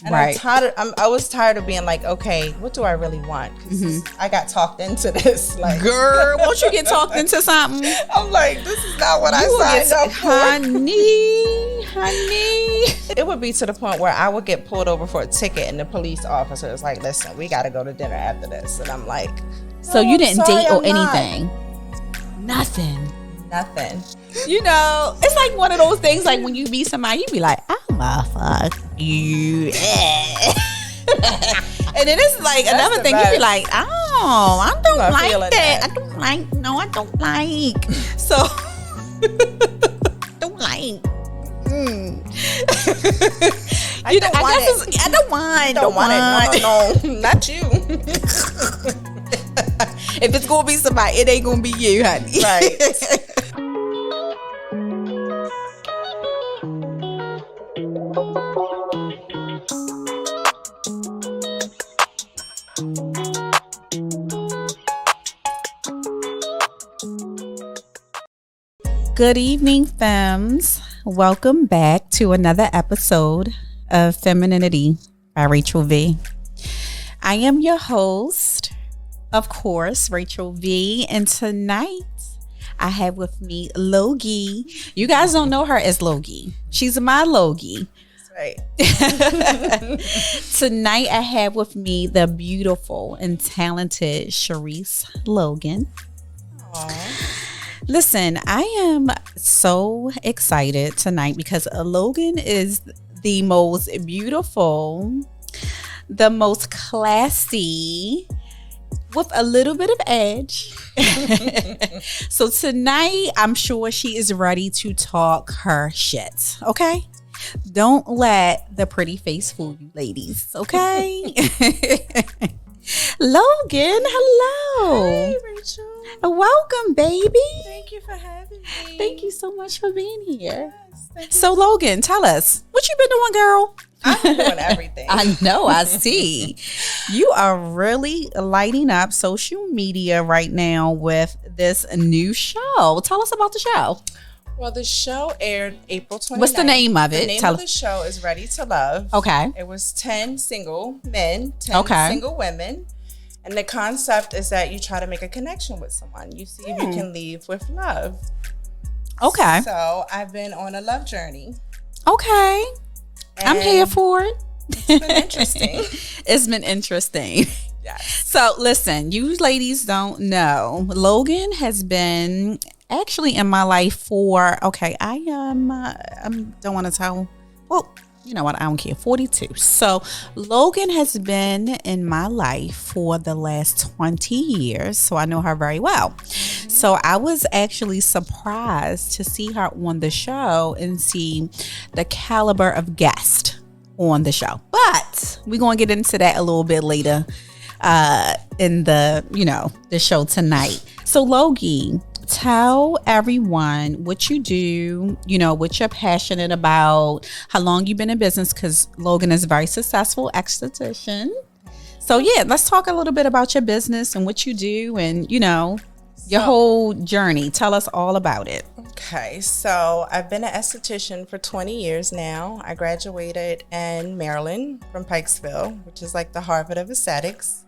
And I was tired of being like, okay, what do I really want? Because I got talked into this. Like, girl, won't you get talked into something? I'm like, this is not what I signed up for. Honey. It would be to the point where I would get pulled over for a ticket and the police officer is like, listen, we got to go to dinner after this. And I'm like, so you didn't date or anything? Nothing. You know, it's like one of those things, like when you meet somebody, you be like, I'ma fuck you. And then it's like That's another thing, you be like, oh, I don't like that. I don't like. So, don't like. I don't want it. No, not you. If it's gonna be somebody, it ain't gonna be you, honey. Right. Good evening, femmes. Welcome back to another episode of Femininity by Rachel V. I am your host, of course, Rachel V. And tonight, I have with me Logie. You guys don't know her as Logie. She's my Logie. Right. Tonight, I have with me the beautiful and talented Shareese Logan. Aww. Listen, I am so excited tonight because Logan is the most beautiful, the most classy, with a little bit of edge. So tonight, I'm sure she is ready to talk her shit, okay? Don't let the pretty face fool you, ladies, okay? Logan, hello. Hey, Rachel. Welcome, baby. Thank you for having me. Thank you so much for being here. Yes, so, Logan, tell us, what you been doing, girl? I've been doing everything. I know, I see. You are really lighting up social media right now with this new show. Tell us about the show. Well, the show aired April 29th. What's the name of it? The name of the show is Ready to Love. Okay. It was 10 single men, 10 single women. And the concept is that you try to make a connection with someone. You see if you can leave with love. Okay. So I've been on a love journey. Okay. I'm here for it. It's been interesting. It's been interesting. Yes. So listen, you ladies don't know, Logan has been actually in my life for, I don't want to tell, well, you know what, I don't care, 42. So Logan has been in my life for the last 20 years, so I know her very well. So I was actually surprised to see her on the show and see the caliber of guest on the show. But we're going to get into that a little bit later in the show tonight. So Logie, tell everyone what you do, what you're passionate about, how long you've been in business, because Logan is a very successful esthetician. So yeah, let's talk a little bit about your business and what you do and, your whole journey. Tell us all about it. Okay, so I've been an esthetician for 20 years now. I graduated in Maryland from Pikesville, which is like the Harvard of aesthetics.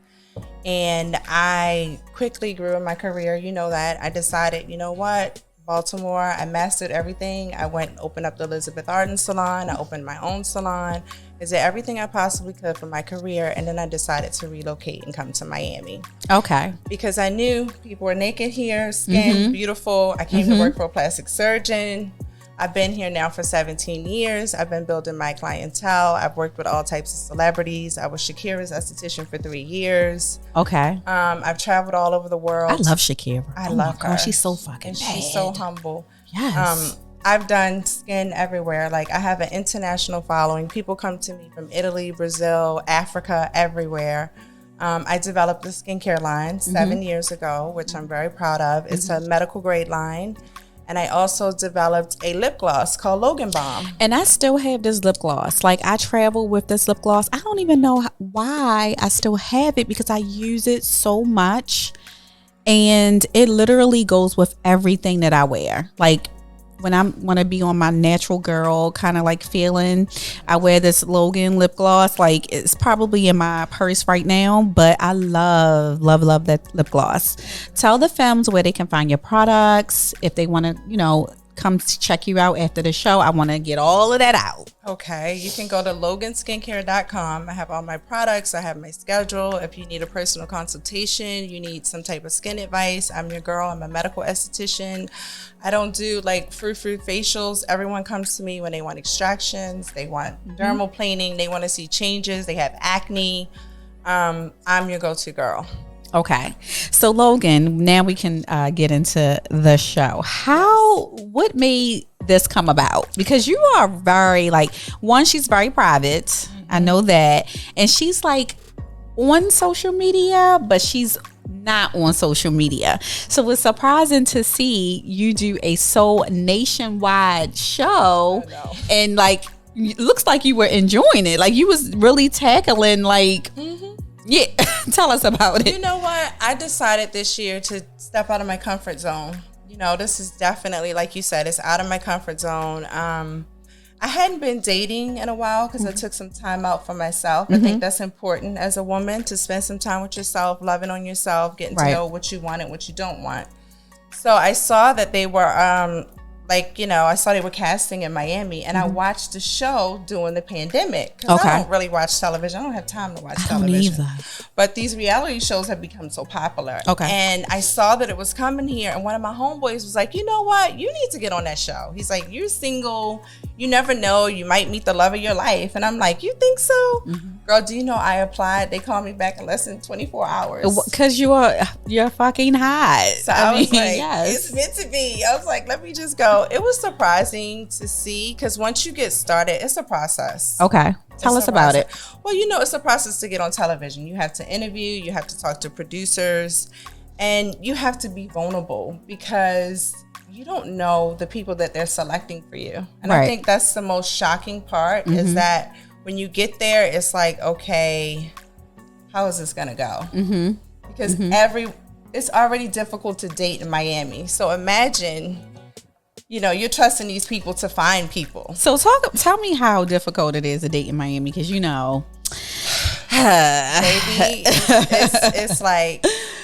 And I quickly grew in my career. You know that. I decided, you know what? Baltimore, I mastered everything. I went and opened up the Elizabeth Arden salon. I opened my own salon. I did everything I possibly could for my career. And then I decided to relocate and come to Miami. Okay. Because I knew people were naked here, skin, beautiful. I came to work for a plastic surgeon. I've been here now for 17 years. I've been building my clientele. I've worked with all types of celebrities. I was Shakira's esthetician for 3 years. Okay. I've traveled all over the world. I love Shakira. I love her. God, she's so fucking bad. She's so humble. Yes. I've done skin everywhere. Like, I have an international following. People come to me from Italy, Brazil, Africa, everywhere. I developed the skincare line 7 years ago, which I'm very proud of. It's a medical grade line. And I also developed a lip gloss called Logan Balm. And I still have this lip gloss. Like, I travel with this lip gloss. I don't even know why I still have it, because I use it so much. And it literally goes with everything that I wear. Like, when I want to be on my natural girl kind of like feeling, I wear this Logan lip gloss. Like it's probably in my purse right now, but I love that lip gloss. Tell the femmes where they can find your products if they want to, come to check you out after the show. I want to get all of that out. Okay, you can go to loganskincare.com. I have all my products. I have my schedule. If you need a personal consultation, you need some type of skin advice, I'm your girl. I'm a medical esthetician. I don't do like frou-frou facials. Everyone comes to me when they want extractions. They want dermal planing. They want to see changes. They have acne. I'm your go-to girl. Okay. So Logan, now we can get into the show. What made this come about? Because you are very she's very private. Mm-hmm. I know that. And she's like on social media, but she's not on social media. So it's surprising to see you do a so nationwide show and it looks like you were enjoying it. Like you was really tackling Yeah, tell us about it. You know what? I decided this year to step out of my comfort zone. This is definitely, like you said, it's out of my comfort zone. I hadn't been dating in a while because I took some time out for myself. I think that's important as a woman to spend some time with yourself, loving on yourself, getting to know what you want and what you don't want. So I saw that they were I saw they were casting in Miami, and I watched the show during the pandemic because I don't really watch television. I don't have time to watch television. Either. But these reality shows have become so popular. Okay. And I saw that it was coming here, and one of my homeboys was like, you know what? You need to get on that show. He's like, you're single. You never know. You might meet the love of your life. And I'm like, you think so? Mm-hmm. Girl, do you know I applied? They called me back in less than 24 hours. Because you're fucking hot. So I was like, it's meant to be. I was like, let me just go. It was surprising to see because once you get started, it's a process. Okay. Tell us about it. Well, it's a process to get on television. You have to interview, you have to talk to producers, and you have to be vulnerable because you don't know the people that they're selecting for you. And I think that's the most shocking part is that when you get there, it's like, okay, how is this going to go? Mm-hmm. Because it's already difficult to date in Miami. So imagine, you're trusting these people to find people. So tell me how difficult it is to date in Miami because, maybe it's like,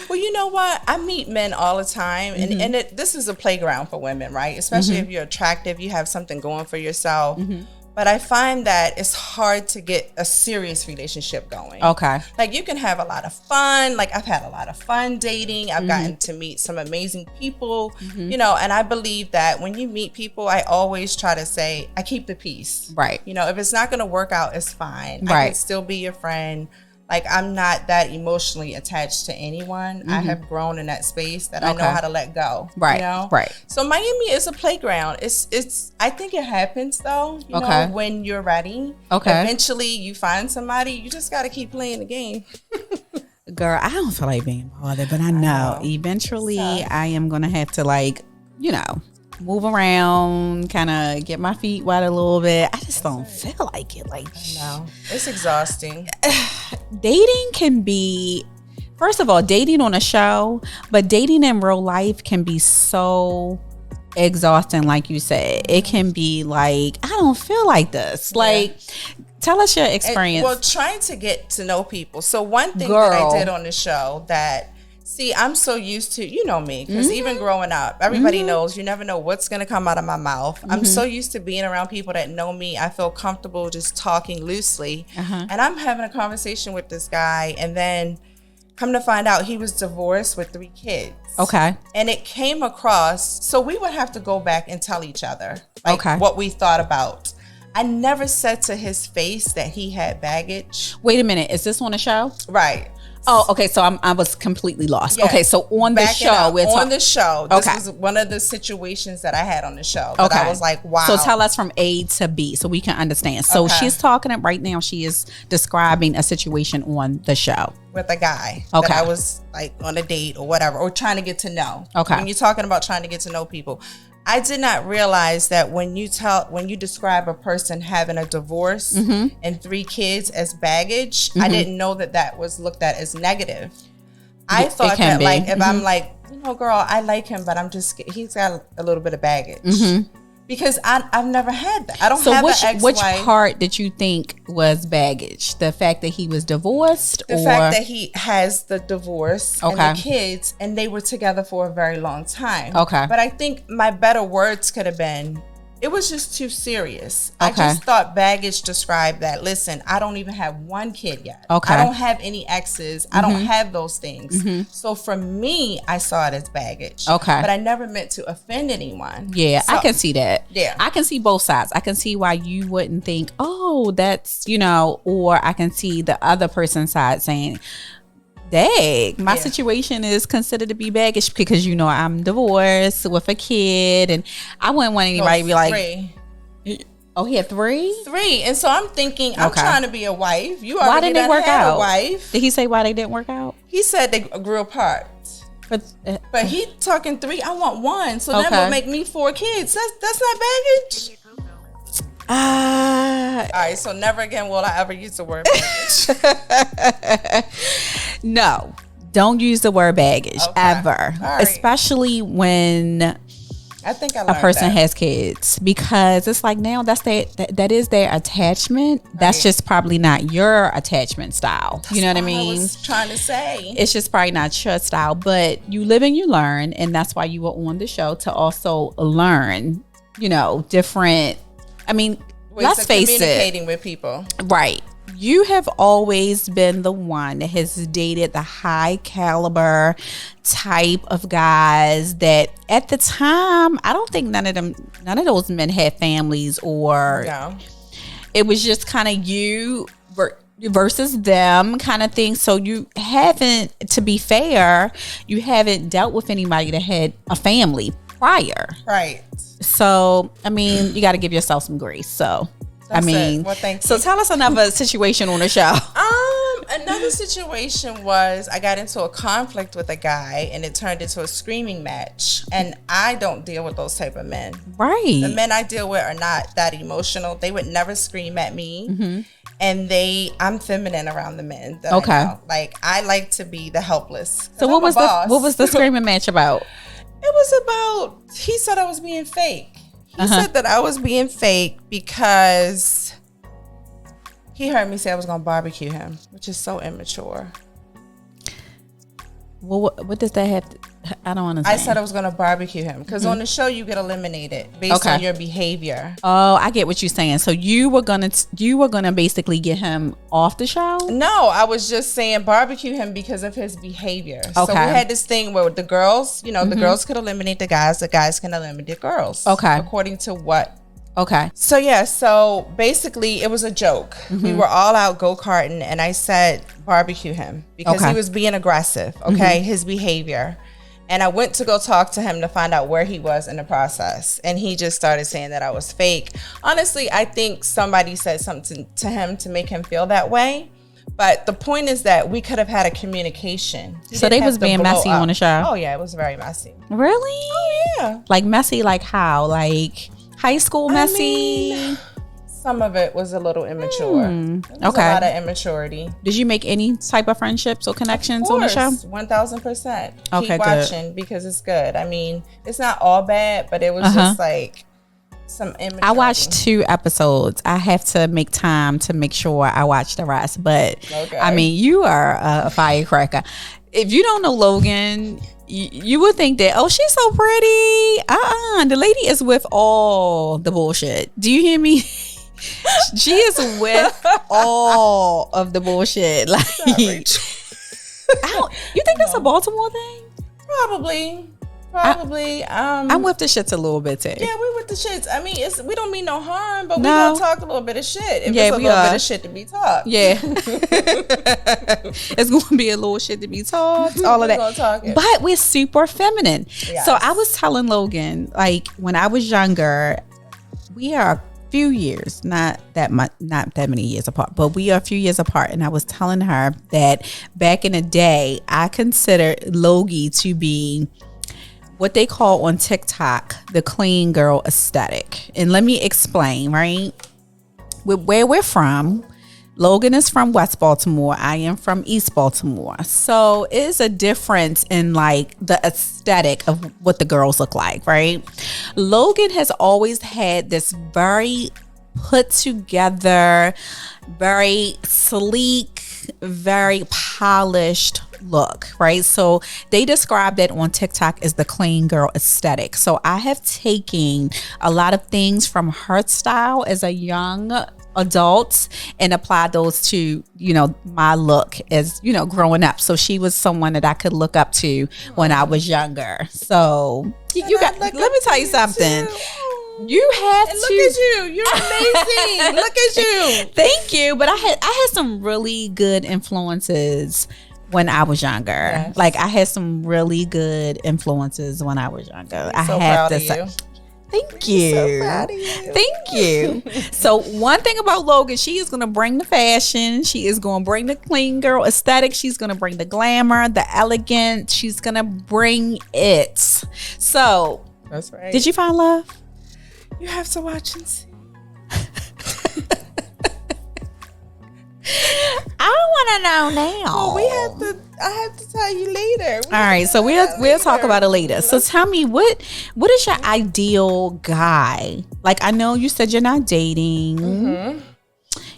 well, you know what? I meet men all the time, and this is a playground for women, right? Especially if you're attractive, you have something going for yourself. Mm-hmm. But I find that it's hard to get a serious relationship going. Okay. Like you can have a lot of fun. Like I've had a lot of fun dating. I've gotten to meet some amazing people, and I believe that when you meet people, I always try to say, I keep the peace. Right. If it's not going to work out, it's fine. Right. I can still be your friend. Like I'm not that emotionally attached to anyone. I have grown in that space that I know how to let go. Right. Right. So Miami is a playground. It's I think it happens though, know, when you're ready. Okay. Eventually you find somebody, you just gotta keep playing the game. Girl, I don't feel like being bothered, but I know eventually I am gonna have to move around, kind of get my feet wet a little bit. I just don't feel like it. No, it's exhausting. Dating can be, first of all, dating on a show, but dating in real life can be so exhausting. Like you said, it can be like, I don't feel like this. Tell us your experience. Trying to get to know people. So one thing that I did on the show that, see, I'm so used to, me, because even growing up, everybody knows you never know what's going to come out of my mouth. I'm so used to being around people that know me. I feel comfortable just talking loosely. And I'm having a conversation with this guy, and then come to find out he was divorced with 3 kids. Okay. And it came across, so we would have to go back and tell each other what we thought about. I never said to his face that he had baggage. Wait a minute. Is this on a show? Right. Oh, okay. So I was completely lost. Yeah. Okay, so on the show, this was one of the situations that I had on the show. That I was like, wow. So tell us from A to B so we can understand. So she's talking right now. She is describing a situation on the show with a guy that I was on a date or whatever, or trying to get to know. Okay. When you're talking about trying to get to know people, I did not realize that when you describe a person having a divorce and 3 kids as baggage, I didn't know that was looked at as negative. I thought that if I'm girl, I like him, but he's got a little bit of baggage. Because I've never had that. I don't So have an ex-wife. which part did you think was baggage? The fact that he was divorced? The fact that he has the divorce and Okay. the kids, and they were together for a very long time. Okay. But I think my better words could have been, it was just too serious. I Okay. just thought baggage described that. Listen, I don't even have one kid yet. Okay. I don't have any exes. I don't have those things. So for me, I saw it as baggage. Okay. But I never meant to offend anyone. Yeah, So- I can see that. Yeah. I can see both sides. I can see why you wouldn't think, oh, that's, or I can see the other person's side saying, dang, my Yeah. situation is considered to be baggage because, I'm divorced with a kid, and I wouldn't want anybody to be like, Three. oh, he had 3? And so I'm thinking, I'm Okay. trying to be a wife. You Why already didn't they done work had out? a wife. Did he say why they didn't work out? He said they grew apart. But he talking 3. I want 1. So that Okay. would make me 4 kids. That's not baggage. All right. So never again will I ever use the word baggage. No, don't use the word baggage Okay. ever, All right. especially when I think I a learned person that. has kids, because it's like now that is their attachment. That's Right. just probably not your attachment style. You know what I I mean? was trying to say. It's just probably not your style, but you live and you learn, and that's why you were on the show, to also learn, different. I mean, Ways let's of face it, communicating with people. right? You have always been the one that has dated the high caliber type of guys that at the time, I don't think none of those men had families, or No. it was just kind of you versus them kind of thing. So you haven't, to be fair, you haven't dealt with anybody that had a family prior. Right. So, I mean, you got to give yourself some grace. So, That's I mean, it. Well, thank so you. tell us another situation on the show. Another situation was I got into a conflict with a guy, and it turned into a screaming match. And I don't deal with those type of men. Right. The men I deal with are not that emotional. They would never scream at me. Mm-hmm. And I'm feminine around the men. That Okay. I know. Like, I like to be the helpless. So what was the screaming match about? It was about, he said I was being fake. He said that I was being fake because he heard me say I was going to barbecue him, which is so immature. Well, what does that have to, I don't understand. I said I was going to barbecue him because on the show you get eliminated based on your behavior. Oh, I get what you're saying. So you were gonna basically get him off the show? No, I was just saying barbecue him because of his behavior. So we Okay. had this thing where the girls, the girls could eliminate the guys can eliminate the girls. Okay. According to what. Okay. So basically it was a joke. We were all out go-karting and I said barbecue him because Okay. he was being aggressive, his behavior. And I went to go talk to him to find out where he was in the process. And he just started saying that I was fake. Honestly, I think somebody said something to him to make him feel that way. But the point is that we could have had a communication. He So didn't they was have to being blow messy up. on the show? Oh, yeah, it was very messy. Really? Yeah. Like messy, like how? Like high school messy? mean, Some of it was a little immature. There was okay. a lot of immaturity. Did you make any type of friendships or connections on the show? 1000%. Okay, Keep good. watching because it's good. I mean, it's not all bad, but it was just like some immaturity. I watched 2 episodes. I have to make time to make sure I watch the rest. But Okay. I mean, you are a firecracker. If you don't know Logan, you would think that, oh, she's so pretty. The lady is with all the bullshit. Do you hear me? She is with all of the bullshit. Like, you think that's a Baltimore thing? Probably. I'm with the shits a little bit too. Yeah, we with the shits. I mean, we don't mean no harm, but we No. gonna talk a little bit of shit. If Yeah, it's a we little are. bit of shit to be talked. Yeah. It's going to be a little shit to be talked, all of We that. gonna talk it. But we're super feminine. Yes. So I was telling Logan, like when I was younger, we are a few years, not that many years apart, but we are a few years apart. And I was telling her that back in the day, I considered Logie to be what they call on TikTok the clean girl aesthetic. And let me explain, right? Where we're from, Logan is from West Baltimore. I am from East Baltimore. So it's a difference in like the aesthetic of what the girls look like, right? Logan has always had this very put together, very sleek, very polished look, right? So they describe that on TikTok as the clean girl aesthetic. So I have taken a lot of things from her style as a young adult and applied those to, you know, my look as, you know, growing up. So she was someone that I could look up to when I was younger. So you got, let me tell you something. You have and to look at you. You're amazing. Look at you. Thank you. But I had some really good influences when I was younger. Yes. Like I had some really good influences when I was younger. I'm so proud of you. Thank you. So proud of you. Thank you. So one thing about Logan, she is going to bring the fashion. She is going to bring the clean girl aesthetic. She's going to bring the glamour, the elegance. She's going to bring it. So that's right. Did you find love? You have to watch and see. I want to know now. Well, I have to tell you later. All right, so we'll talk about it later. So tell me, what is your ideal guy? Like, I know you said you're not dating. Mm-hmm.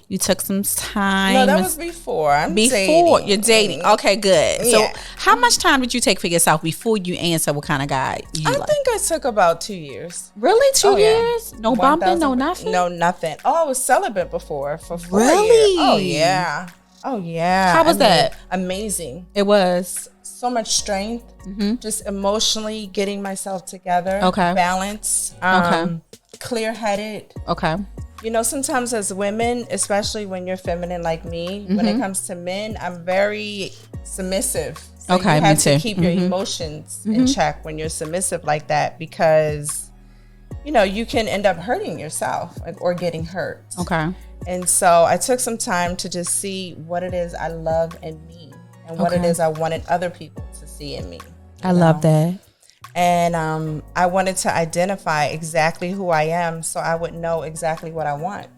You took some time. No, that was before. Before you're dating. Okay, good. Yeah. So how much time did you take for yourself before you answer what kind of guy you like? I think I took about 2 years. Really? 2 years? Yeah. No bumping? No nothing? No, nothing. Oh, I was celibate before for 4 really? years. Oh, yeah. Oh, yeah. How was that? Amazing. It was. So much strength. Mm-hmm. Just emotionally getting myself together. Okay. Balance. Clear-headed. Okay. You know, sometimes as women, especially when you're feminine like me, when it comes to men, I'm very submissive. So okay, you have me too. to keep your emotions in check when you're submissive like that, because, you know, you can end up hurting yourself or getting hurt. Okay. And so I took some time to just see what it is I love in me and what it is I wanted other people to see in me. I love that. And I wanted to identify exactly who I am so I would know exactly what I want.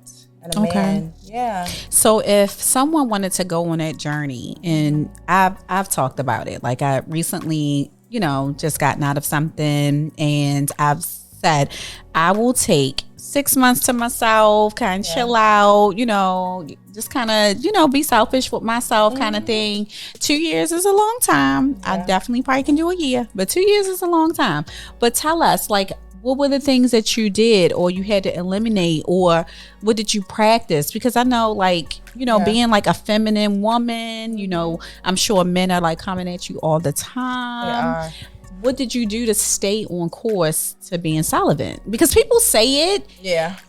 And a man, yeah. So if someone wanted to go on that journey, and I've talked about it, like I recently, you know, just gotten out of something, and I've said I will take 6 months to myself, kind of chill out, you know, just kind of, you know, be selfish with myself kind of thing. 2 years is a long time. I definitely probably can do a year, but 2 years is a long time. But tell us, like, what were the things that you did or you had to eliminate, or what did you practice? Because I know, like, you know, being like a feminine woman, you know, I'm sure men are like coming at you all the time. They are. What did you do to stay on course to being celibate? Because people say it,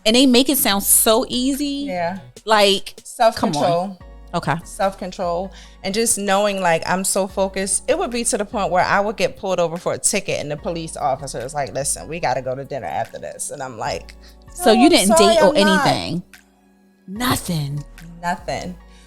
and they make it sound so easy. Yeah, like self-control. Okay, self-control, and just knowing like I'm so focused. It would be to the point where I would get pulled over for a ticket, and the police officer is like, "Listen, we got to go to dinner after this," and I'm like, "So you didn't date or anything?" Nothing.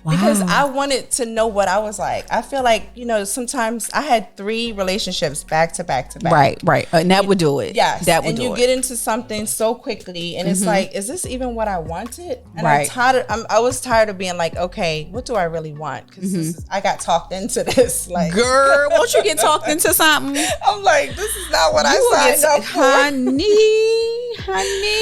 Wow. Because I wanted to know what I was like. I feel like, you know, sometimes I had 3 relationships back to back to back. Right. And that would do it. Yes. That would and do you it. get into something so quickly, and it's like, is this even what I wanted? And right. I was tired of being like, okay, what do I really want? Because I got talked into this. Like, girl, won't you get talked into something? I'm like, this is not what I signed up for. Honey.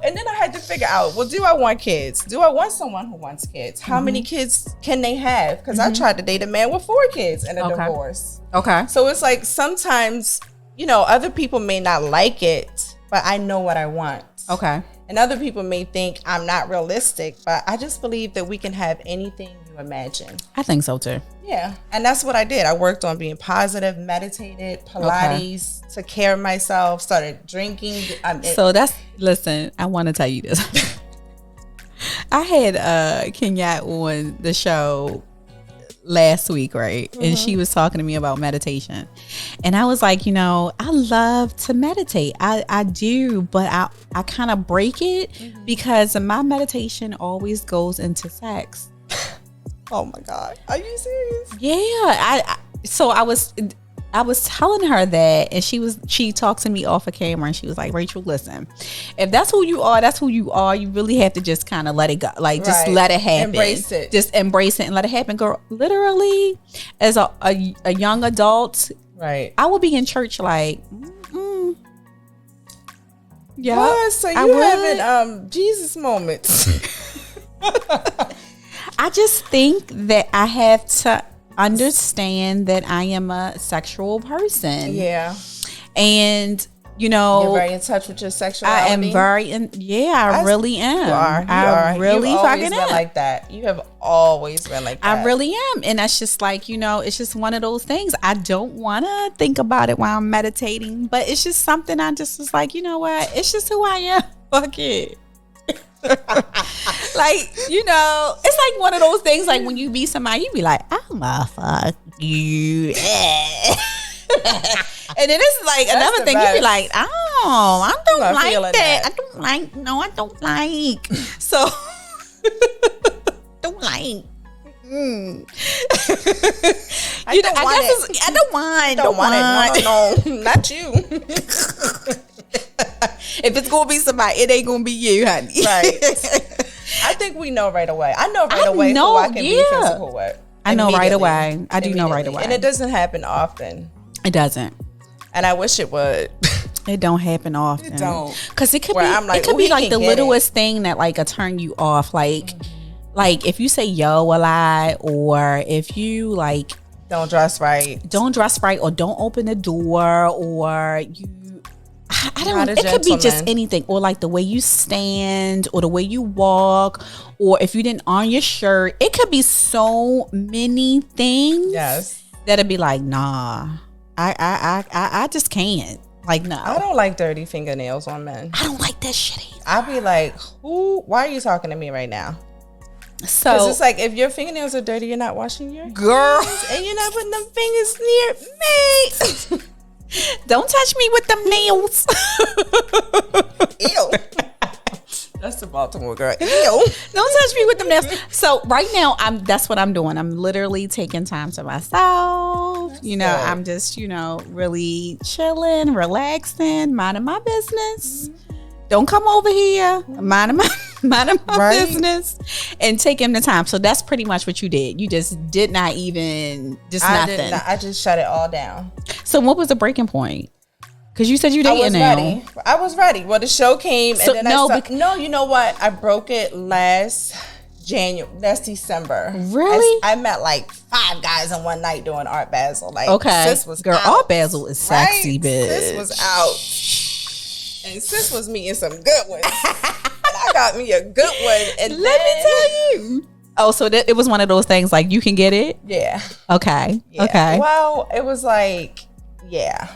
And then I had to figure out, well, do I want kids? Do I want someone who wants kids? How many kids can they have? Because I tried to date a man with 4 kids in a divorce. Okay. So it's like sometimes, you know, other people may not like it, but I know what I want. Okay. And other people may think I'm not realistic, but I just believe that we can have anything you imagine. I think so too. Yeah. And that's what I did. I worked on being positive, meditated, Pilates, took care of myself, started drinking. Listen, I want to tell you this. I had Kenya on the show last week, right? And she was talking to me about meditation. And I was like, you know, I love to meditate. I do, but I kind of break it because my meditation always goes into sex. Oh my God. Are you serious? Yeah. I I was telling her that, and she talked to me off of camera, and she was like, Rachel, listen, if that's who you are, that's who you are. You really have to just kind of let it go. Like, just let it happen. Embrace it. Just embrace it and let it happen. Girl, literally, as a young adult, right, I would be in church like, yeah. What? So you having Jesus moments. I just think that I have to understand that I am a sexual person. Yeah. And, you know, you're very in touch with your sexuality. I am I really am. You are. I really You've fucking always been am. like that. You have always been like that. I really am. And that's just like, you know, it's just one of those things. I don't want to think about it while I'm meditating, but it's just something I just was like, you know what? It's just who I am. Fuck it. Like, you know, it's like one of those things, like when you meet somebody, you be like, I'ma fuck you. And then it's like another thing, you be like, oh, I don't like that. I don't like. So, don't like. I don't want it. No, not you. If it's gonna be somebody, it ain't gonna be you, honey. Right. I think we know right away. I know right away who I can be physical with. I know right away. I do know right away. And it doesn't happen often. It doesn't. And I wish it would. It don't happen often. It don't. Because it could be like, it could be like the littlest thing that like a turn you off. Like if you say yo a lot, or if you like don't dress right, or don't open the door, or you I don't know. It could be just anything, or like the way you stand, or the way you walk, or if you didn't on your shirt. It could be so many things. Yes, that'd be like, nah, I just can't. Like, no, I don't like dirty fingernails on men. I don't like that shit either. I'll be like, who? Why are you talking to me right now? So because it's like, if your fingernails are dirty, you're not washing your girl, and you're not putting them fingers near me. Don't touch me with them nails. Ew. That's the Baltimore girl. Ew. Don't touch me with them nails. So right now, that's what I'm doing. I'm literally taking time to myself. That's good. I'm just, really chilling, relaxing, minding my business. Mm-hmm. Don't come over here. Minding my business and taking the time. So that's pretty much what you did. You just did not even nothing. I just shut it all down. So what was the breaking point? Because you said you dating now. I was ready. Well, the show came, and then you know what? I broke it last December. Really? I met like 5 guys in one night doing Art Basel. Like, okay, sis was girl. out. Art Basel is sexy, right? bitch. Sis was out, and sis was meeting some good ones. I got me a good one, and let me tell you. Oh, so it was one of those things like you can get it? Yeah. Okay. Yeah. Okay. Well, it was like, yeah.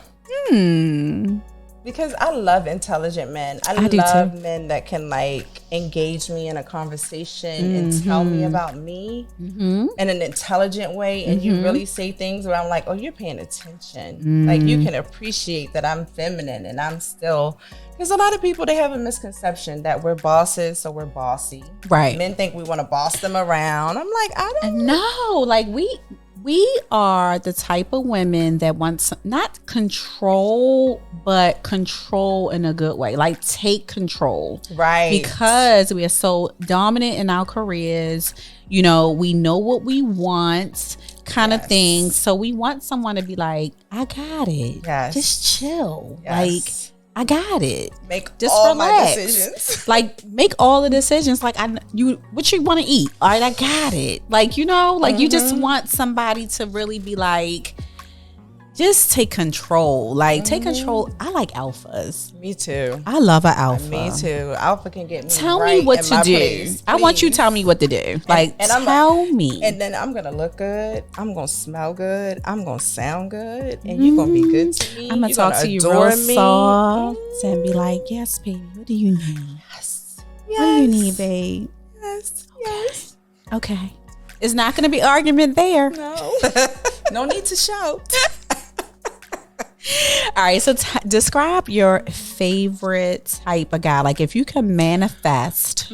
Because I love intelligent men. I love men that can like engage me in a conversation and tell me about me in an intelligent way. And you really say things where I'm like, oh, you're paying attention. Like, you can appreciate that I'm feminine and I'm still, because a lot of people, they have a misconception that we're bosses, so we're bossy. Right. Men think we want to boss them around. I'm like, I don't know. Like, we are the type of women that want not control, but control in a good way. Like, take control. Right. Because we are so dominant in our careers. We know what we want, kind of thing. So we want someone to be like, I got it. Yes. Just chill. Yes. Like, I got it. Just all relax. My decisions. Like, make all the decisions. Like, what you want to eat? All right, I got it. Like, you just want somebody to really be like, just take control. Like, take control. I like alphas. Me too. I love an alpha. Me too. Alpha can get me. Tell me what to do. Place, I want you to tell me what to do. Like, tell me. And then I'm gonna look good. I'm gonna smell good. I'm gonna sound good. And you're gonna be good to me. I'm gonna talk to you real soft and be like, yes, baby. What do you need? Yes. What do you need, babe? Yes. Okay. Yes. Okay. It's not gonna be argument there. No. No need to shout. All right, so describe your favorite type of guy. Like, if you can manifest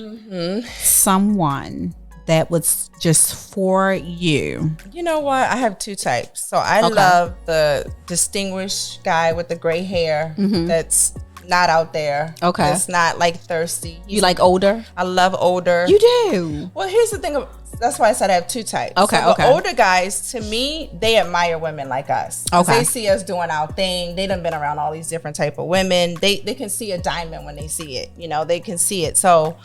someone that was just for you? You know what? I have two types. So I love the distinguished guy with the gray hair that's not out there. Okay. It's not like thirsty. You like older? I love older. You do? Well, here's the thing. That's why I said I have two types. Okay, so the older guys, to me, they admire women like us. Okay. They see us doing our thing. They done been around all these different type of women. They can see a diamond when they see it. You know, they can see it. So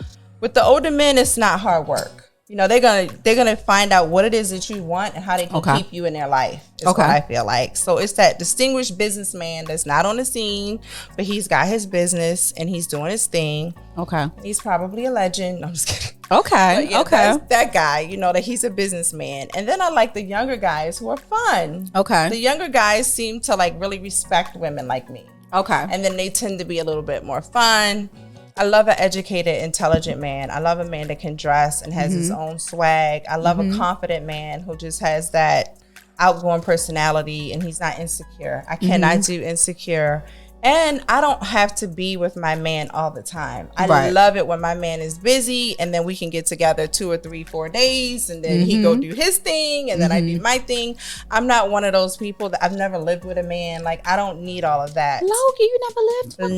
with the older men, it's not hard work. You know, they're gonna find out what it is that you want and how they can keep you in their life. Is what I feel like. So it's that distinguished businessman that's not on the scene, but he's got his business and he's doing his thing. Okay. He's probably a legend. No, I'm just kidding. Okay. Yeah, okay. That guy, you know, that he's a businessman. And then I like the younger guys who are fun. Okay. The younger guys seem to like really respect women like me. Okay. And then they tend to be a little bit more fun. I love an educated, intelligent man. I love a man that can dress and has his own swag. I love a confident man who just has that outgoing personality and he's not insecure. I cannot do insecure. And I don't have to be with my man all the time. I love it when my man is busy and then we can get together 2 or 3, 4 days and then he go do his thing and then I do my thing. I'm not one of those people that I've never lived with a man. Like, I don't need all of that. Logan, you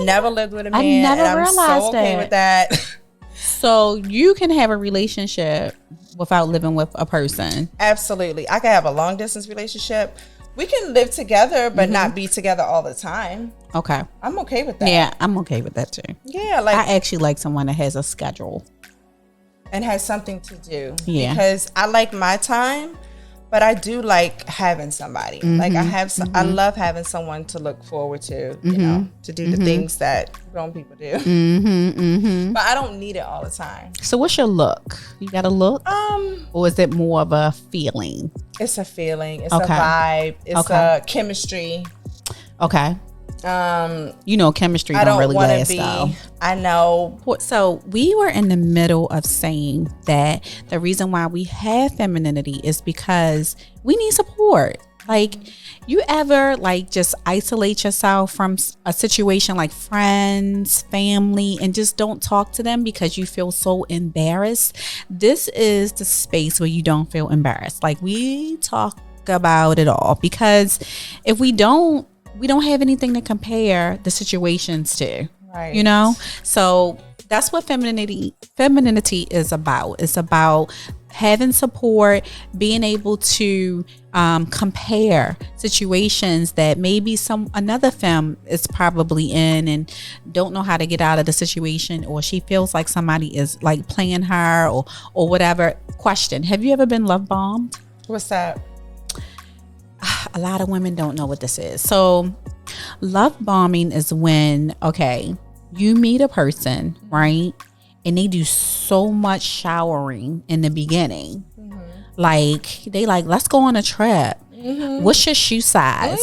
never lived with a man. I never and realized I'm so okay with that. So you can have a relationship without living with a person. Absolutely. I can have a long distance relationship. We can live together, but not be together all the time. Okay. I'm okay with that. Yeah, I'm okay with that too. Yeah, like I actually like someone that has a schedule and has something to do. Yeah. Because I like my time, but I do like having somebody. Like I love having someone to look forward to, you know, to do the things that grown people do. But I don't need it all the time. So what's your look? You got a look? Or is it more of a feeling? It's a feeling. It's a vibe. It's a chemistry. Okay. You know, chemistry I don't really wanna last though. I know. So we were in the middle of saying that the reason why we have femininity is because we need support. Like, you ever like just isolate yourself from a situation like friends, family, and just don't talk to them because you feel so embarrassed? This is the space where you don't feel embarrassed. Like, we talk about it all, because if we don't have anything to compare the situations to. Right. You know? So that's what femininity is about. It's about having support, being able to compare situations that maybe another femme is probably in and don't know how to get out of the situation, or she feels like somebody is like playing her or whatever. Question: have you ever been love bombed? What's that? A lot of women don't know what this is. So love bombing is when, okay, you meet a person, right? And they do so much showering in the beginning. Like, they like, let's go on a trip. What's your shoe size?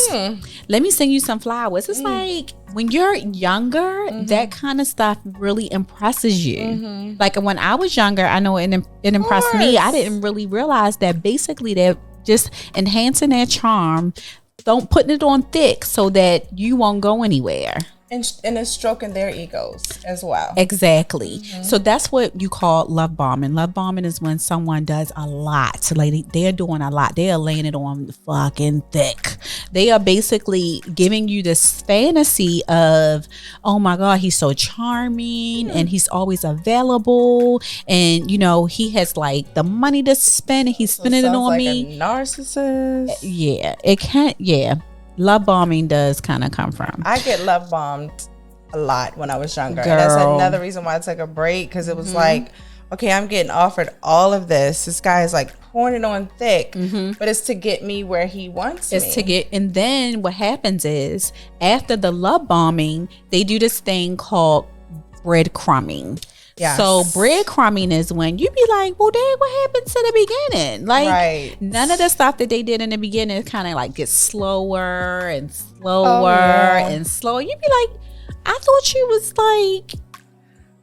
Let me send you some flowers. It's like, when you're younger, that kind of stuff really impresses you. Like, when I was younger, I know it impressed me. I didn't really realize that basically they're just enhancing their charm, putting it on thick so that you won't go anywhere. And it's stroking their egos as well. Exactly. So that's what you call love bombing. Love bombing is when someone does a lot. Like, they're doing a lot. They are laying it on fucking thick. They are basically giving you this fantasy of, oh my God, he's so charming and he's always available. And, you know, he has like the money to spend and he's spending it on like me. A narcissist. Yeah. It can't. Yeah. Love bombing does kind of come from. I get love bombed a lot when I was younger. Girl. And that's another reason why I took a break, because it was like, okay, I'm getting offered all of this. This guy is like pouring it on thick, but it's to get me where he wants me. And then what happens is, after the love bombing, they do this thing called breadcrumbing. Yes. So breadcrumbing is when you be like, well, dang, what happened to the beginning? Like, none of the stuff that they did in the beginning kind of like gets slower and slower and slower. You be like, I thought you was like...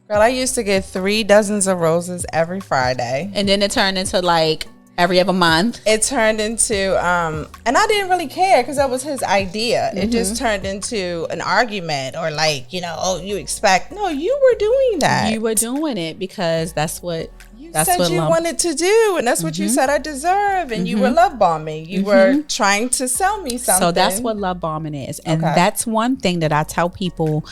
Girl, I used to get 3 dozens of roses every Friday. And then it turned into like every other month. It turned into, and I didn't really care because that was his idea. It just turned into an argument, or like, you know, oh, you expect. No, you were doing that. You were doing it because that's what said you wanted to do, and that's what you said I deserve, and you were love bombing. You were trying to sell me something. So that's what love bombing is. And that's one thing that I tell people,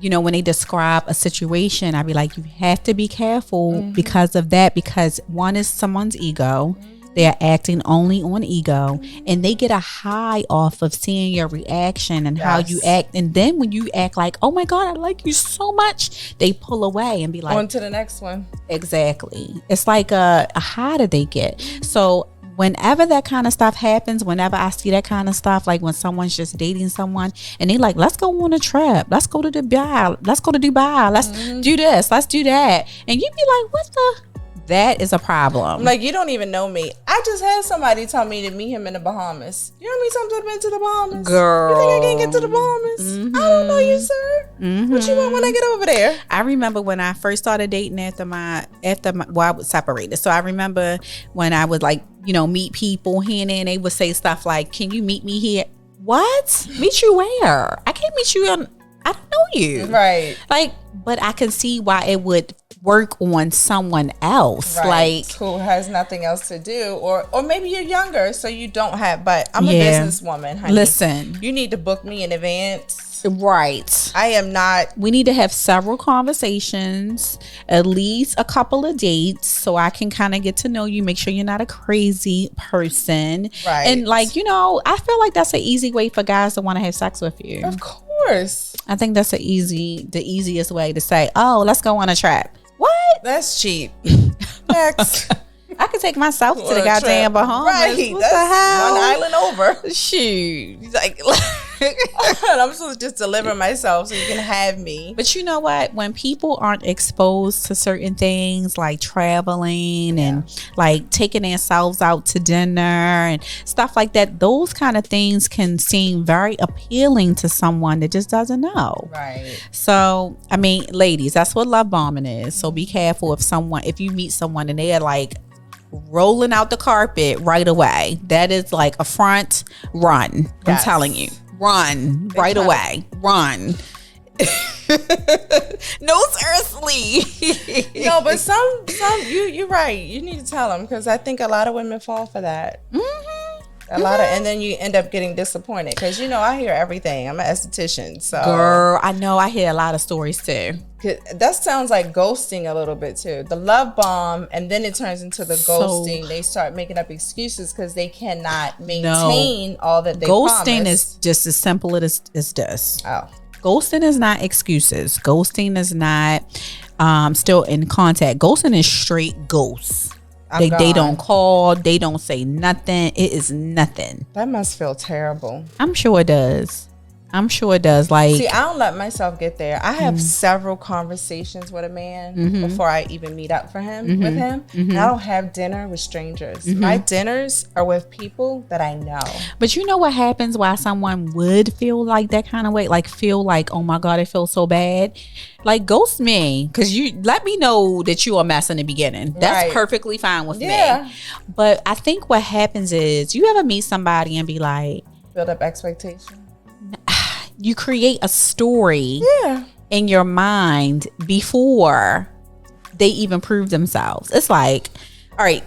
you know, when they describe a situation, I be like, you have to be careful because of that, because one is someone's ego. They're acting only on ego, and they get a high off of seeing your reaction and how you act. And then when you act like, oh my God, I like you so much, they pull away and be like, on to the next one. Exactly. It's like a high that they get. So whenever that kind of stuff happens, whenever I see that kind of stuff, like when someone's just dating someone and they like, let's go on a trip, let's go to Dubai, let's do this, let's do that, and you be like, what the? That is a problem. Like, you don't even know me. I just had somebody tell me to meet him in the Bahamas. You know how many times I've been to the Bahamas? Girl. You think I can't get to the Bahamas? I don't know you, sir. What you want when I get over there? I remember when I first started dating after my well, I was separated. So I remember when I would, like, you know, meet people here and they would say stuff like, can you meet me here? What? Meet you where? I can't meet you on, I don't know you. Right. Like, but I can see why it would work on someone else, like who has nothing else to do, or maybe you're younger, so you don't have. But I'm a businesswoman, honey. Listen, you need to book me in advance. Right. I am not. We need to have several conversations, at least a couple of dates, so I can kind of get to know you, make sure you're not a crazy person. Right. And, like, you know, I feel like that's an easy way for guys to want to have sex with you. Of course. I think that's the easiest way to say, oh, let's go on a trip. What? That's cheap. Next. I could take myself to the goddamn Bahamas. Right. What that's the hell? one island over. Shoot. He's like, I'm supposed to just deliver myself so you can have me. But you know what? When people aren't exposed to certain things like traveling and like taking themselves out to dinner and stuff like that, those kind of things can seem very appealing to someone that just doesn't know. Right. So, I mean, ladies, that's what love bombing is. So be careful if you meet someone and they're like rolling out the carpet right away. That is like a front run. I'm telling you. Run right away. Run. No, seriously. No, but some you're right. You need to tell them, because I think a lot of women fall for that. And then you end up getting disappointed, because, you know, I hear everything. I'm an esthetician, so girl, I know I hear a lot of stories too. That sounds like ghosting a little bit too. The love bomb, and then it turns into the ghosting. They start making up excuses because they cannot maintain all that they promised. Ghosting is just as simple as this. Oh. Ghosting is not excuses. Ghosting is not still in contact. Ghosting is straight ghosts. They don't call. They don't say nothing. It is nothing. That must feel terrible. I'm sure it does. Like, see, I don't let myself get there. I have several conversations with a man before I even meet up with him. And I don't have dinner with strangers. My dinners are with people that I know. But you know what happens why someone would feel like that kind of way? Like, feel like, oh my God, it feels so bad. Like, ghost me, because you let me know that you are a mess in the beginning. That's perfectly fine with me. But I think what happens is, you ever meet somebody and be like, build up expectation. You create a story in your mind before they even prove themselves. It's like, all right,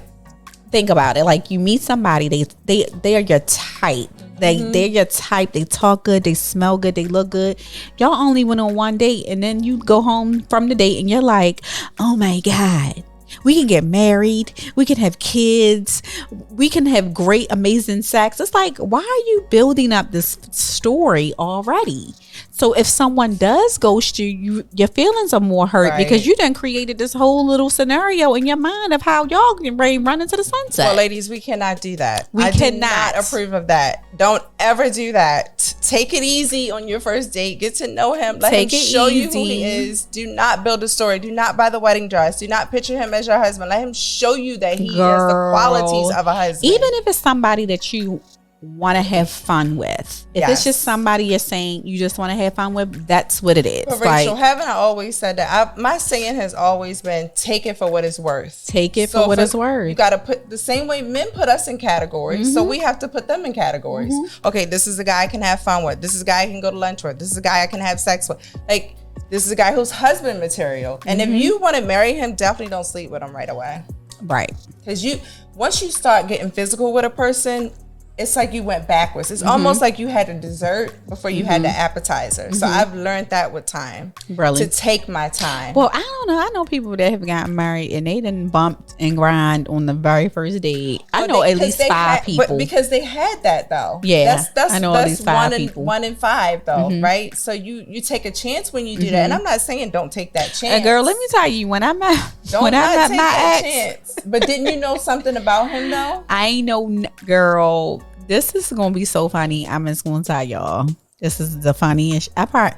think about it. Like, you meet somebody, they are your type. They're your type. They talk good, they smell good, they look good. Y'all only went on one date, and then you go home from the date and you're like, oh my God, we can get married, we can have kids, we can have great, amazing sex. It's like, why are you building up this story already? So if someone does ghost you, your feelings are more hurt because you done created this whole little scenario in your mind of how y'all can run into the sunset. Well, ladies, we cannot do that. I do not approve of that. Don't ever do that. Take it easy on your first date. Get to know him. Let him show you who he is. Do not build a story. Do not buy the wedding dress. Do not picture him as your husband. Let him show you that he has the qualities of a husband. Even if it's somebody that you want to have fun with. If it's just somebody you're saying you just want to have fun with, that's what it is. But Rachel, haven't I always said that? My saying has always been, take it for what it's worth. Take it for what it's worth. You got to put the same way men put us in categories, so we have to put them in categories. Okay, this is a guy I can have fun with. This is a guy I can go to lunch with. This is a guy I can have sex with. Like, This is a guy who's husband material. And if you want to marry him, definitely don't sleep with him right away. Right. Because once you start getting physical with a person, it's like you went backwards. It's almost like you had a dessert before you had the appetizer. So I've learned that with time. Really? To take my time. Well, I don't know. I know people that have gotten married and they didn't bumped and grind on the very first date. I know at least 5 people. But because they had that though. Yeah. I know at least 5 people. 1 in 5 though, right? So you take a chance when you do that. And I'm not saying don't take that chance. And girl, let me tell you, when I met my ex. But didn't you know something about him though? I know, girl. This is gonna be so funny. I'm just gonna tell y'all. This is the funniest.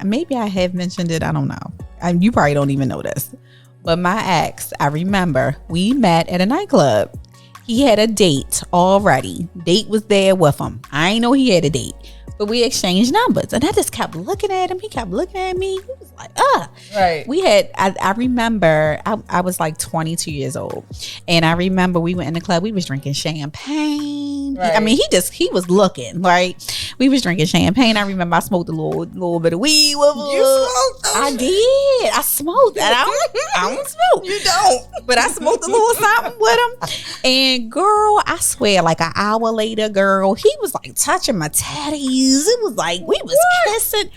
Maybe I have mentioned it. I don't know. You probably don't even know this. But my ex, I remember we met at a nightclub. He had a date already. Date was there with him. I ain't know he had a date. But we exchanged numbers. And I just kept looking at him. He kept looking at me. He was like, Right. We had, I remember, I was like 22 years old. And I remember we went in the club. We was drinking champagne. Right. I mean, he was looking, right? We was drinking champagne. I remember I smoked a little bit of weed with him. You smoked? I did. I smoked. And I don't smoke. You don't. But I smoked a little something with him. And girl, I swear, like an hour later, girl, he was like touching my tatties. It was like we was kissing.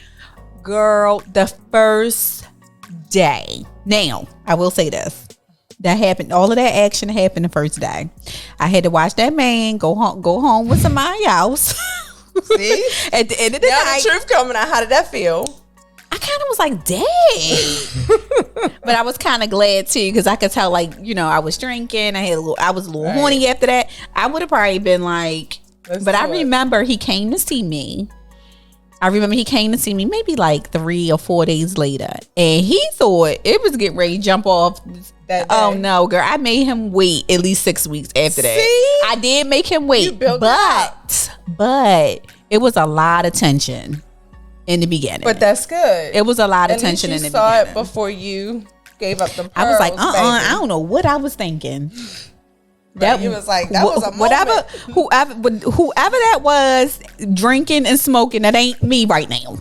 Girl, the first day. Now, I will say this. That happened. All of that action happened the first day. I had to watch that man go home with somebody else. See? At the end of the night. The truth coming out. How did that feel? I kind of was like, dang. But I was kind of glad too, because I could tell, like, you know, I was drinking. I was a little horny after that. I would have probably been like, but I remember he came to see me. Maybe like 3 or 4 days later. And he thought it was getting ready to jump off. Oh no, girl. I made him wait at least 6 weeks after that. See? I did make him wait. But it was a lot of tension in the beginning. But that's good. It was a lot of tension in the beginning. You saw it before you gave up the pearls. I was like, I don't know what I was thinking. Right, he was like, that was a moment. Whoever that was drinking and smoking, that ain't me right now.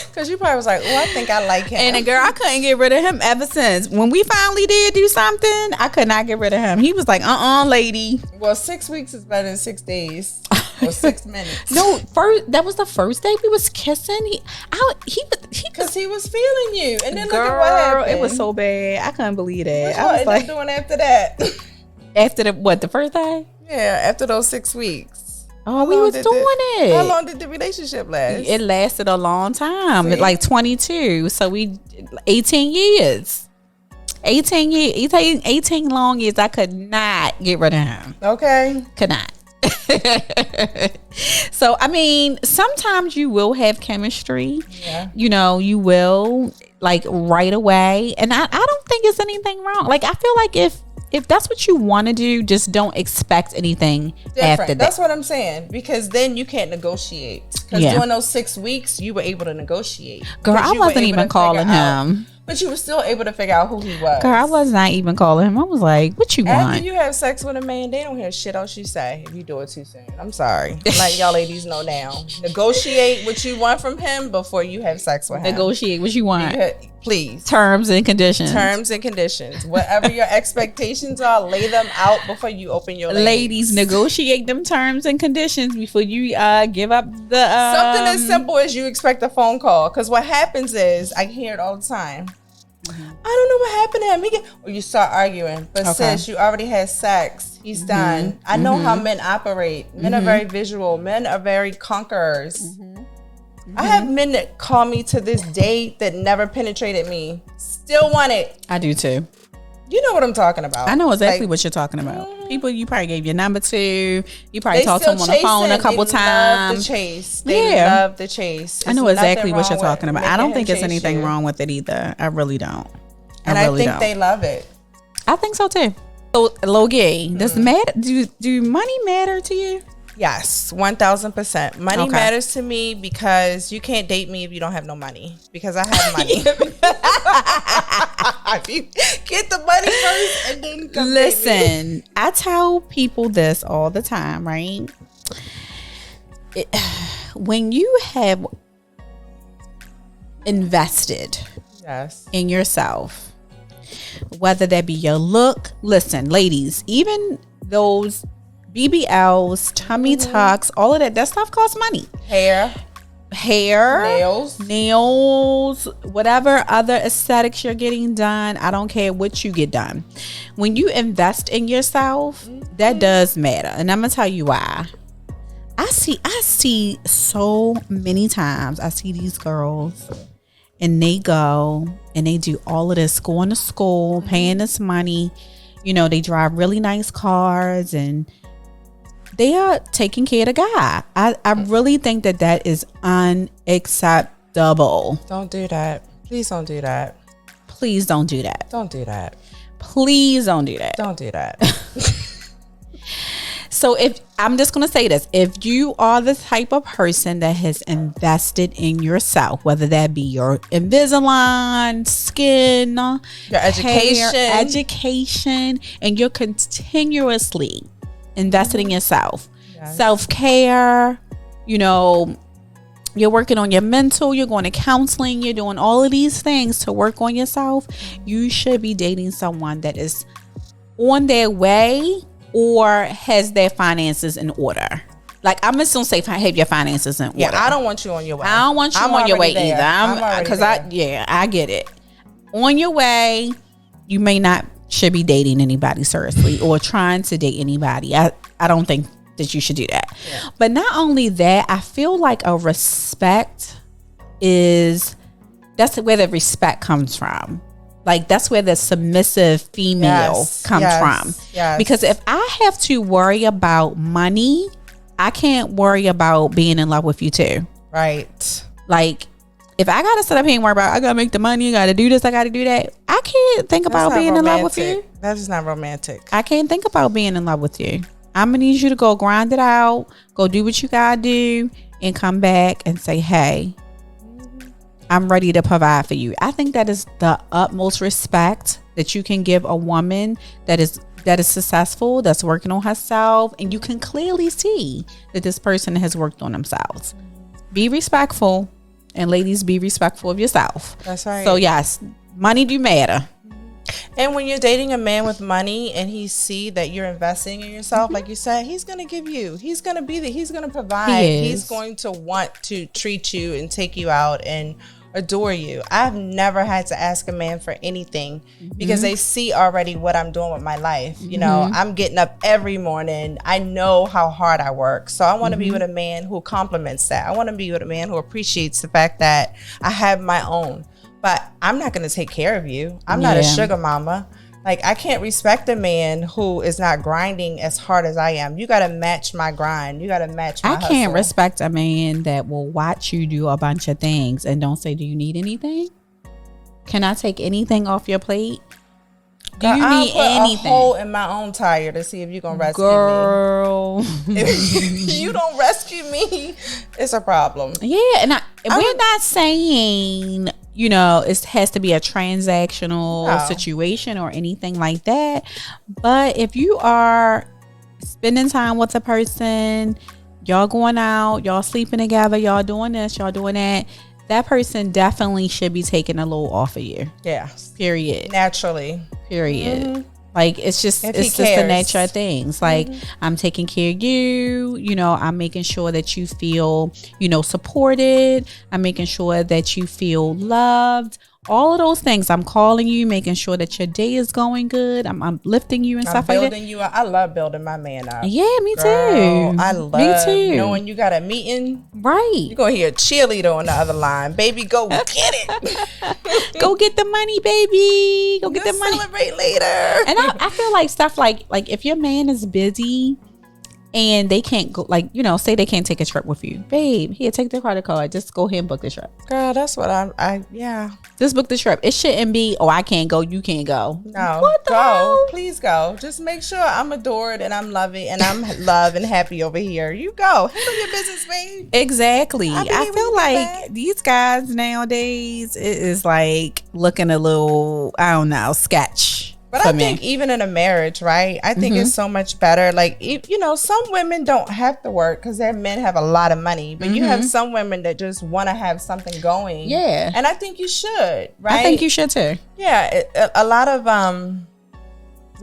Because you probably was like, oh, I think I like him. And girl, I couldn't get rid of him ever since. When we finally did do something, I could not get rid of him. He was like, lady. Well, 6 weeks is better than 6 days. Or 6 minutes. No, that was the first day we was kissing. Because he was feeling you. And then girl, look at what happened. It was so bad. I couldn't believe that. What was like doing after that? After the first day? Yeah, after those 6 weeks. Oh, we was doing it. How long did the relationship last? It lasted a long time. Like 22. So 18 years. 18 long years. I could not get rid of him. Okay. Could not. So, I mean, sometimes you will have chemistry. Yeah. You know, you will, like, right away. And I don't think it's anything wrong. Like, I feel like if that's what you want to do, just don't expect anything after that. That's what I'm saying. Because then you can't negotiate. Because during those 6 weeks, you were able to negotiate. Girl, I wasn't even calling him. But you were still able to figure out who he was. Girl, I was not even calling him. I was like, what you want? After you have sex with a man, they don't hear shit else you say if you do it too soon. I'm sorry. Let y'all ladies know now. Negotiate what you want from him before you have sex with him. Negotiate what you want. Please. Terms and conditions. Whatever your expectations are, lay them out before you open your legs. Ladies, negotiate them terms and conditions before you give up the... Something as simple as you expect a phone call. Because what happens is, I hear it all the time. I don't know what happened to him. Or you start arguing. But sis, you already had sex. He's done. I know how men operate. Men are very visual. Men are very conquerors. I have men that call me to this day that never penetrated me. Still want it. I do too. You know what I'm talking about. I know exactly what you're talking about. People you probably gave your number to. You probably talked to them on the phone a couple times. They love the chase. I know exactly what you're talking about. I don't think there's anything wrong with it either. I really don't. I think they love it. I think so too. So, Logan, does do money matter to you? Yes, 1000%. Money matters to me because you can't date me if you don't have no money. Because I have money. Get the money first and then come Listen, date me. I tell people this all the time, right? invested Yes. in yourself, whether that be your look. Listen, ladies, even those BBLs, tummy tucks, all of that stuff costs money. Hair, nails, whatever other aesthetics you're getting done. I don't care what you get done. When you invest in yourself, that does matter. And I'm gonna tell you why. I see so many times, I see these girls and they go and they do all of this, going to school, paying this money. You know, they drive really nice cars and they are taking care of the guy. I really think that is unacceptable. Don't do that. Please don't do that. Please don't do that. Don't do that. Please don't do that. Don't do that. So if I'm just going to say this, if you are the type of person that has invested in yourself, whether that be your Invisalign, skin, your education, and you're continuously invested in yourself, self-care, you know, you're working on your mental, you're going to counseling, you're doing all of these things to work on yourself, you should be dating someone that is on their way or has their finances in order. Like, I'm just gonna say, have your finances in order. Yeah, I don't want you on your way. I don't want you on your way either. I get it. On your way, you may not should be dating anybody seriously or trying to date anybody. I don't think that you should do that. Yeah. But not only that, I feel like a respect that's where the respect comes from. Like, that's where the submissive female comes from. Yes. Because if I have to worry about money, I can't worry about being in love with you too. Right. Like, if I gotta sit up here and worry about, I gotta make the money, I gotta do this, I gotta do that, I can't think about being in love with you. That is not romantic. I can't think about being in love with you. I'm gonna need you to go grind it out, go do what you gotta do, and come back and say, hey, I'm ready to provide for you. I think that is the utmost respect that you can give a woman that is successful, that's working on herself, and you can clearly see that this person has worked on themselves. Be respectful, and ladies, be respectful of yourself. That's right. So yes, money do matter. And when you're dating a man with money and he see that you're investing in yourself, like you said, he's going to give you, he's going to be there, he's going to provide, he's going to want to treat you and take you out and adore you. I've never had to ask a man for anything because they see already what I'm doing with my life. You know, I'm getting up every morning. I know how hard I work. So I want to be with a man who compliments that. I want to be with a man who appreciates the fact that I have my own. But I'm not going to take care of you. I'm not a sugar mama. Like, I can't respect a man who is not grinding as hard as I am. You got to match my grind. You got to match my hustle. I can't respect a man that will watch you do a bunch of things and don't say, do you need anything? Can I take anything off your plate? Do you need anything? A hole in my own tire to see if you're going to rescue me. If you don't rescue me, it's a problem. Yeah, and we're not saying, you know, it has to be a transactional situation or anything like that. But if you are spending time with a person, y'all going out, y'all sleeping together, y'all doing this, y'all doing that, that person definitely should be taking a load off of you. Yeah. Period. Naturally. Period. Like, it's just the nature of things. Like, I'm taking care of you, you know, I'm making sure that you feel, you know, supported. I'm making sure that you feel loved. All of those things. I'm calling you, making sure that your day is going good. I'm lifting you and stuff like that. Building you up. I love building my man up. Yeah, me too. I love knowing you got a meeting. Right. You're going to hear a cheerleader on the other line. Baby, go get it. Go get the money, baby. Go get the money. Celebrate later. And I feel like stuff like if your man is busy and they can't go, like, you know, say they can't take a trip with you, babe, here, take the credit card, just go ahead and book the trip. Girl, that's what just book the trip. It shouldn't be, oh, I can't go, you can't go. No, what the hell? Please go. Just make sure I'm adored and I'm loving and I'm loved and happy over here. You go handle your business, babe. Exactly. I feel like these guys nowadays, it is like looking a little, I don't know, sketch. But I think even in a marriage, right? I think it's so much better. Like, you know, some women don't have to work because their men have a lot of money. But you have some women that just want to have something going. Yeah. And I think you should, right? I think you should too. Yeah. A lot of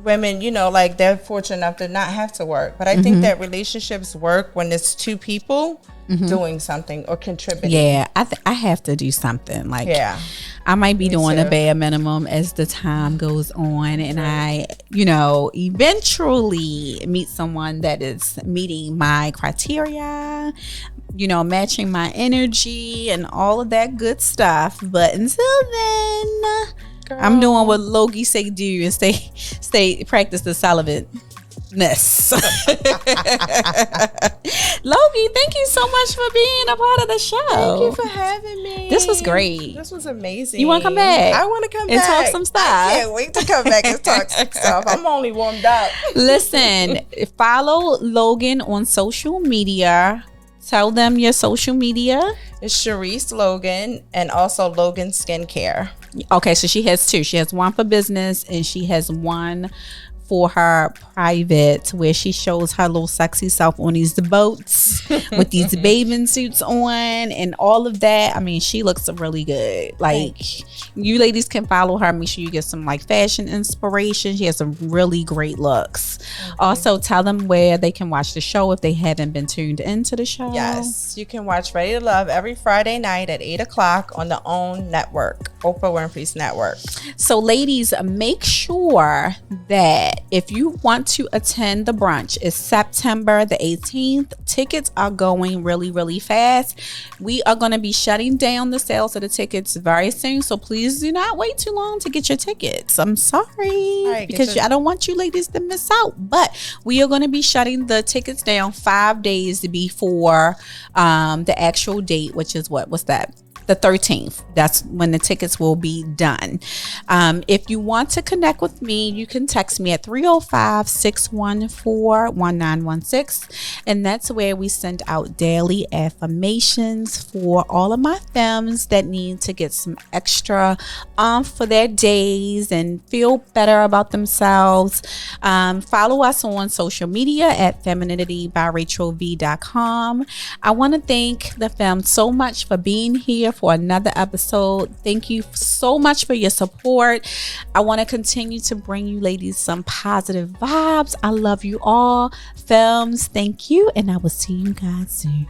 women, you know, like they're fortunate enough to not have to work. But I think that relationships work when it's two people doing something or contributing. Yeah, I have to do something. Like, I might be doing a bare minimum as the time goes on, and I, you know, eventually meet someone that is meeting my criteria, you know, matching my energy and all of that good stuff. But until then, I'm doing what Logie say do and stay practice the celibate. Logie, thank you so much for being a part of the show. Thank you for having me. This was great. This was amazing. You want to come back? I want to come and back talk some stuff. I can't wait to come back and talk some stuff. I'm only warmed up. Listen, follow Logan on social media. Tell them your social media. It's Shareese Logan and also Logan Skincare. Okay, so she has two. She has one for business and she has one for her private, where she shows her little sexy self on these boats with these bathing suits on and all of that. I mean, she looks really good. Like, you ladies can follow her. Make sure you get some like fashion inspiration. She has some really great looks. Also, tell them where they can watch the show if they haven't been tuned into the show. Yes, you can watch Ready to Love every Friday night at 8 o'clock on the OWN network, Oprah Winfrey's network. So ladies, make sure that if you want to attend the brunch, it's September the 18th. Tickets are going really, really fast. We are going to be shutting down the sales of the tickets very soon. So please do not wait too long to get your tickets. I'm sorry, because I don't want you ladies to miss out. But we are going to be shutting the tickets down 5 days before the actual date, which is what's that? The 13th. That's when the tickets will be done. If you want to connect with me, you can text me at 305-614-1916, and that's where we send out daily affirmations for all of my femmes that need to get some extra for their days and feel better about themselves. Follow us on social media at femininity.com. I want to thank the femme so much for being here for another episode. Thank you so much for your support. I want to continue to bring you ladies some positive vibes. I love you all. Femmes, thank you, and I will see you guys soon.